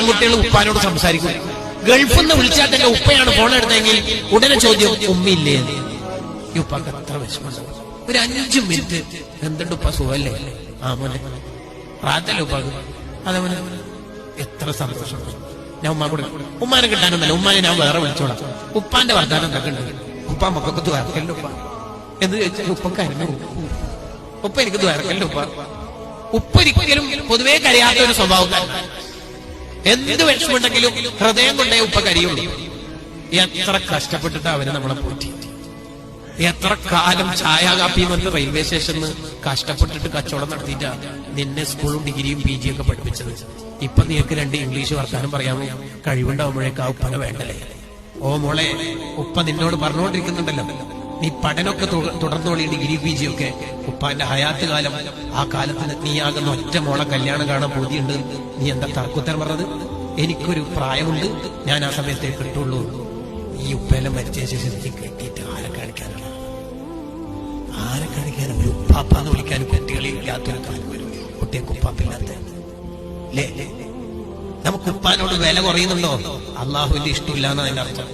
ആൺകുട്ടികൾ ഉപ്പാനോട് സംസാരിക്കും. ഗൾഫിൽ നിന്ന് വിളിച്ചാൽ തന്നെ ഉപ്പയാണ് ഫോൺ എടുത്തെങ്കിൽ ഉടനെ ചോദ്യം ഉമ്മയില്ലേ. ഈ ഉപ്പാക്ക് എത്ര വിഷമം. ഒരു 5 മിനിറ്റ് എന്തുണ്ട് ഉപ്പ സുഖല്ലേ, ആ മോനെ പ്രാർത്ഥന ഉപ്പാക്ക്, അതേപോലെ എത്ര സന്തോഷം. ഞാൻ ഉമ്മ കൂടെ ഉമ്മാനെ കിട്ടാനൊന്നല്ല, ഉമ്മാനെ ഞാൻ വേറെ വിളിച്ചോളാം. ഉപ്പാന്റെ വർദ്ധാനം എന്തൊക്കെ ഉണ്ട്, ഉപ്പ മക്കൾക്ക് ദ്വാരക്കല്ലോ ഉപ്പ എന്ന് ചോദിച്ചാൽ ഉപ്പ കരഞ്ഞു. ഉപ്പ എനിക്ക് ദ്വാരക്കല്ലോ ഉപ്പ. ഉപ്പ ഒരിക്കലും പൊതുവേ കരയാത്ത ഒരു സ്വഭാവക്കാരൻ. എന്ത് വിഷമുണ്ടെങ്കിലും ഹൃദയം കൊണ്ടേ ഉപ്പ കരിയുള്ളൂ. എത്ര കഷ്ടപ്പെട്ടിട്ട് അവന് നമ്മളെ പോറ്റി, എത്ര കാലം ചായ കാപ്പിയും വന്ന് റെയിൽവേ സ്റ്റേഷനിൽ കഷ്ടപ്പെട്ടിട്ട് കച്ചവടം നടത്തിയിട്ടാ നിന്നെ സ്കൂളും ഡിഗ്രിയും PG ഒക്കെ പഠിപ്പിച്ചത്. ഇപ്പൊ നീക്ക് 2 ഇംഗ്ലീഷ് വർത്താനം പറയാമോ കഴിവുണ്ടാവുമ്പോഴേക്കാ ഉപ്പനെ വേണ്ടല്ലേ. ഓ മോളെ, ഉപ്പ നിന്നോട് പറഞ്ഞുകൊണ്ടിരിക്കുന്നുണ്ടല്ലോ, നീ പഠനമൊക്കെ തുടർന്നോളി, ഡിഗ്രി PG ഒക്കെ. ഉപ്പാന്റെ ഹയാത്ത് കാലം, ആ കാലത്തിന് നീ ആകുന്ന ഒറ്റ മോളെ കല്യാണം കാണാൻ ബോധ്യമുണ്ട്. നീ എന്താ തർക്കുത്തരം പറഞ്ഞത്? എനിക്കൊരു പ്രായമുണ്ട്, ഞാൻ ആ സമയത്തേ കിട്ടുള്ളൂ. ഈ ഉപ്പയെല്ലാം മരിച്ച ശേഷം നീ കെട്ടിയിട്ട് ആരെ കാണിക്കാനാണ്? ആരെ കാണിക്കാനും? ഒരു ഉപ്പാപ്പാന്ന് വിളിക്കാനും കുട്ടികളില്ലാത്തൊരു കാലം വരും. കുട്ടികൾക്ക് ഉപ്പാപ്പില്ലാത്ത അല്ലേ? നമുക്ക് ഉപ്പാനോട് വില കുറയുന്നുണ്ടോ? അള്ളാഹുവിന്റെ ഇഷ്ടമില്ലാന്ന് അതിന്റെ അർത്ഥം.